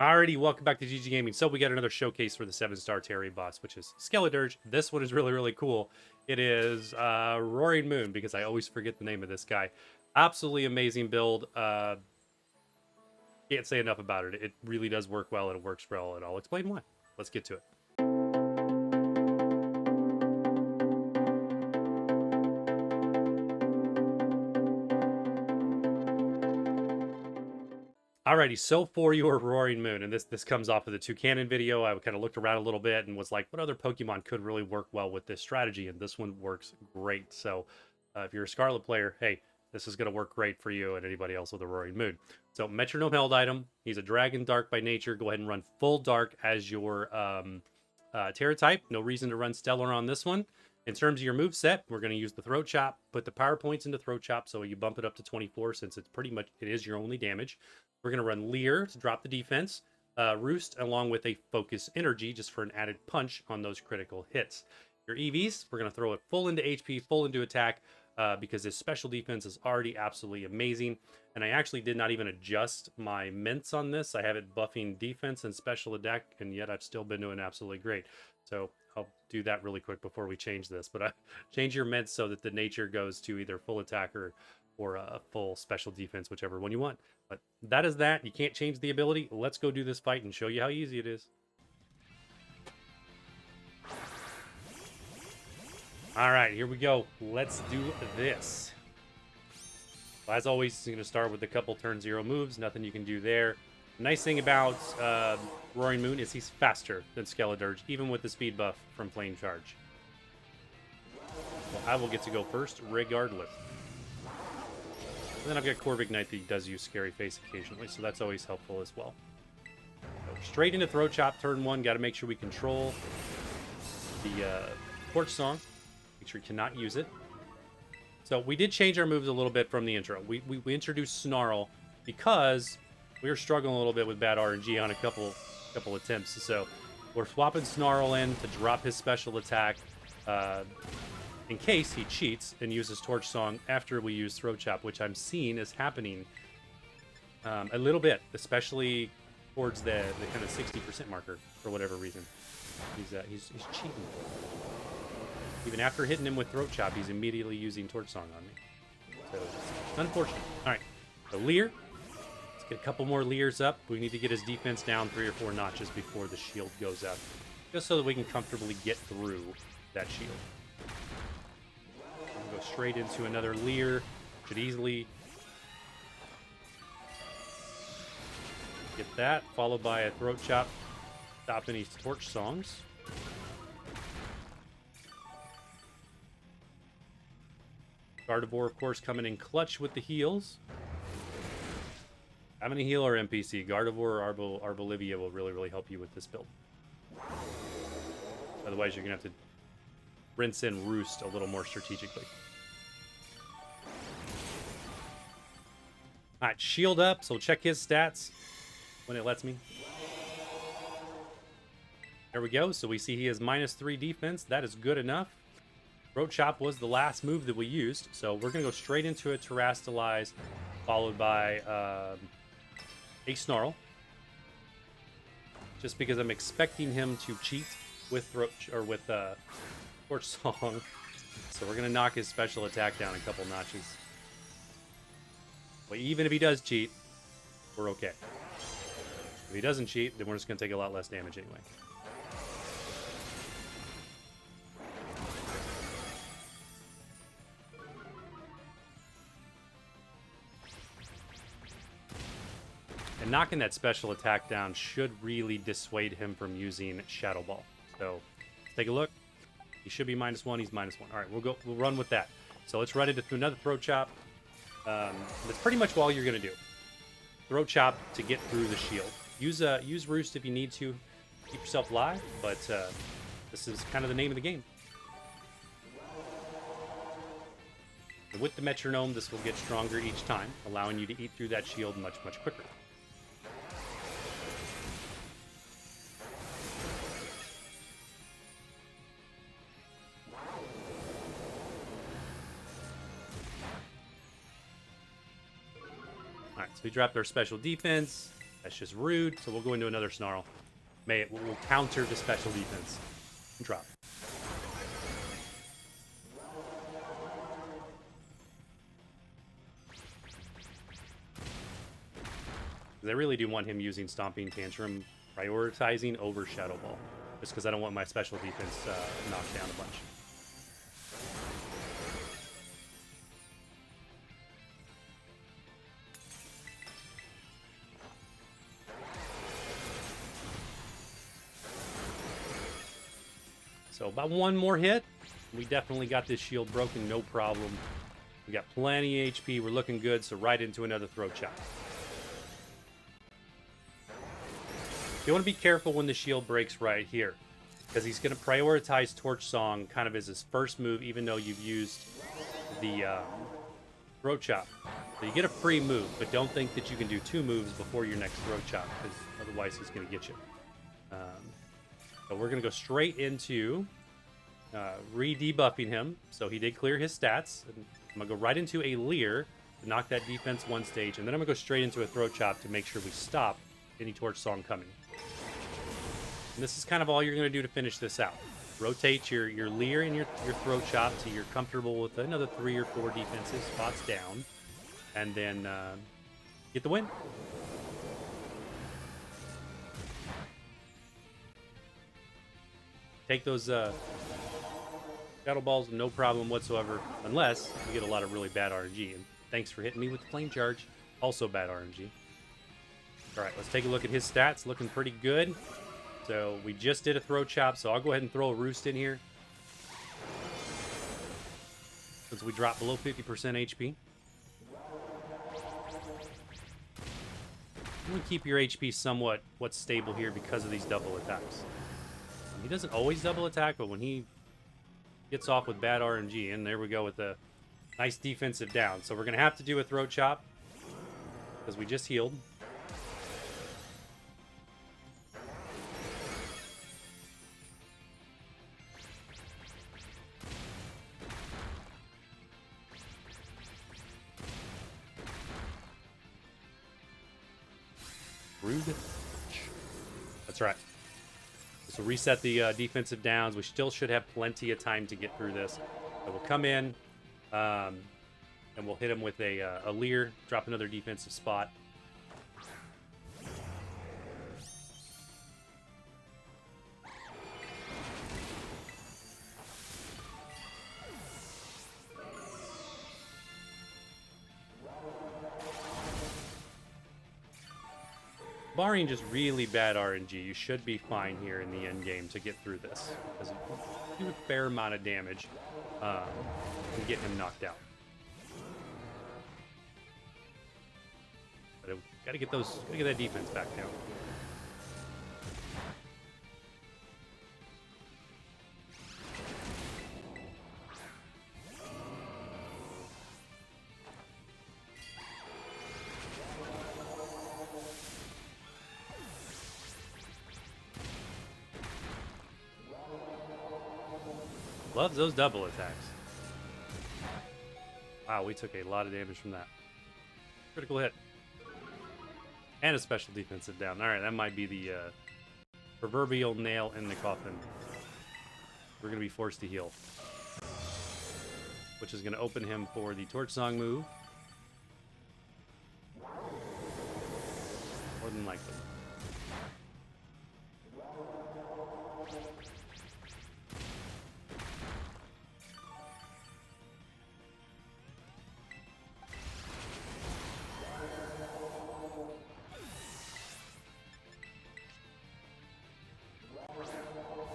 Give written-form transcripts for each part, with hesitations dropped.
Alrighty, welcome back to gggaming. So we got another showcase for the 7-star Tera Raid boss, which is Skeledirge. This one is really, really cool. It is Roaring Moon, because I always forget the name of this guy. Absolutely amazing build. Can't say enough about it. It really does work well, and it works well, and I'll explain why. Let's get to it. Alrighty, so for your Roaring Moon, and this comes off of the Toucanon video, I kind of looked around a little bit and was like, what other Pokemon could really work well with this strategy? And this one works great. So if you're a Scarlet player, hey, this is going to work great for you and anybody else with a Roaring Moon. So Metronome held item. He's a Dragon Dark by nature. Go ahead and run full Dark as your Tera Type. No reason to run Stellar on this one. In terms of your move set, we're going to use the Throat Chop, put the power points into Throat Chop, so you bump it up to 24 since it's pretty much, it is your only damage. We're going to run Leer to drop the defense, Roost along with a Focus Energy just for an added punch on those critical hits. Your EVs, we're going to throw it full into HP, full into attack, because his special defense is already absolutely amazing. And I actually did not even adjust my mints on this. I have it buffing defense and special attack, and yet I've still been doing absolutely great. So I'll do that really quick before we change this. But change your mints so that the nature goes to either full attack or a full special defense, whichever one you want. But that is that. You can't change the ability. Let's go do this fight and show you how easy it is. All right, here we go. Let's do this. As always, it's going to start with a couple turn 0 moves. Nothing you can do there. Nice thing about Roaring Moon is he's faster than Skeledirge, even with the speed buff from Flame Charge. Well, I will get to go first, regardless. And then I've got Corvic Knight that does use Scary Face occasionally, so that's always helpful as well. So straight into Throat Chop, turn 1. Got to make sure we control the Torch Song. Make sure you cannot use it. So we did change our moves a little bit from the intro. We introduced Snarl because we were struggling a little bit with bad RNG on a couple attempts. So we're swapping Snarl in to drop his special attack in case he cheats and uses Torch Song after we use Throat Chop, which I'm seeing is happening a little bit, especially towards the kind of 60% marker for whatever reason. He's cheating. Even after hitting him with Throat Chop, he's immediately using Torch Song on me. So it's unfortunate. All right, so Leer. Let's get a couple more Leers up. We need to get his defense down 3 or 4 notches before the shield goes up, just so that we can comfortably get through that shield. We'll go straight into another Leer. Should easily get that, followed by a Throat Chop, stopping these Torch Songs. Gardevoir, of course, coming in clutch with the heals. Having a healer NPC, Gardevoir or Arbolivia will really, really help you with this build. Otherwise, you're going to have to rinse in Roost a little more strategically. All right, shield up, so check his stats when it lets me. There we go. So we see he has -3 defense. That is good enough. Throat Chop was the last move that we used, so we're going to go straight into a Terastalize, followed by a Snarl. Just because I'm expecting him to cheat with Torch Song. So we're going to knock his special attack down a couple notches. But even if he does cheat, we're okay. If he doesn't cheat, then we're just going to take a lot less damage anyway. And knocking that special attack down should really dissuade him from using Shadow Ball. So let's take a look. He should be -1. He's -1. All right, we'll run with that. So let's run into another Throat Chop. That's pretty much all you're going to do. Throat Chop to get through the shield. Use Roost if you need to keep yourself alive, but this is kind of the name of the game. And with the Metronome, this will get stronger each time, allowing you to eat through that shield much, much quicker. Alright, so we dropped our special defense. That's just rude, so we'll go into another Snarl. We'll counter the special defense. Drop. I really do want him using Stomping Tantrum, prioritizing over Shadow Ball. Just because I don't want my special defense knocked down a bunch. So about one more hit. We definitely got this shield broken, no problem. We got plenty of HP. We're looking good, so right into another throat chop. You want to be careful when the shield breaks right here, because he's going to prioritize Torch Song kind of as his first move, even though you've used the throat chop. So you get a free move, but don't think that you can do 2 moves before your next throat chop, because otherwise he's going to get you. So we're going to go straight into re-debuffing him. So he did clear his stats. And I'm going to go right into a Leer to knock that defense 1 stage, and then I'm going to go straight into a throat chop to make sure we stop any Torch Song coming. And this is kind of all you're going to do to finish this out. Rotate your Leer and your throat chop till you're comfortable with another 3 or 4 defensive spots down. And then get the win. Take those Shadow Balls, no problem whatsoever, unless you get a lot of really bad RNG. And thanks for hitting me with the Flame Charge. Also bad RNG. All right, let's take a look at his stats. Looking pretty good. So we just did a throat chop, so I'll go ahead and throw a Roost in here. Since we dropped below 50% HP. You want to keep your HP somewhat stable here because of these double attacks. He doesn't always double attack, but when he gets off with bad RNG, and there we go with a nice defensive down. So we're going to have to do a throat chop because we just healed. Rude. That's right. So reset the defensive downs. We still should have plenty of time to get through this. So we'll come in, and we'll hit him with a Leer, drop another defensive spot. Barring just really bad RNG, you should be fine here in the end game to get through this, because you do a fair amount of damage and get him knocked out. But gotta get that defense back down. Loves those double attacks. Wow, we took a lot of damage from that. Critical hit. And a special defensive down. Alright, that might be the proverbial nail in the coffin. We're going to be forced to heal. Which is going to open him for the Torch Song move. More than likely.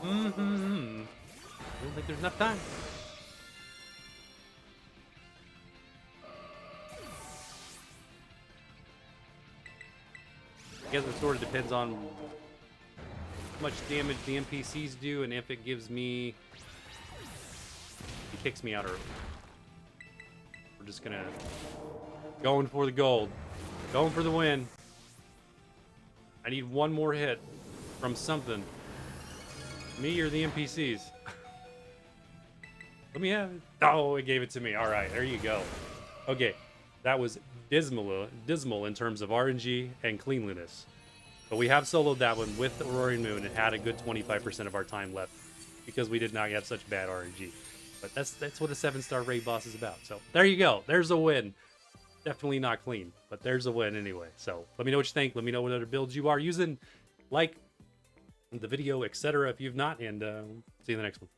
I don't think there's enough time. I guess it sort of depends on how much damage the NPCs do and if it gives me... He kicks me out early. We're just gonna... Going for the gold. Going for the win. I need one more hit from something. Me or the NPCs? Let me have it. Oh, it gave it to me. All right, there you go. Okay, that was dismal in terms of RNG and cleanliness. But we have soloed that one with the Roaring Moon and had a good 25% of our time left because we did not have such bad RNG. But that's what a 7-star raid boss is about. So there you go. There's a win. Definitely not clean, but there's a win anyway. So let me know what you think. Let me know what other builds you are using, like the video, etc. if you've not, and see you in the next one.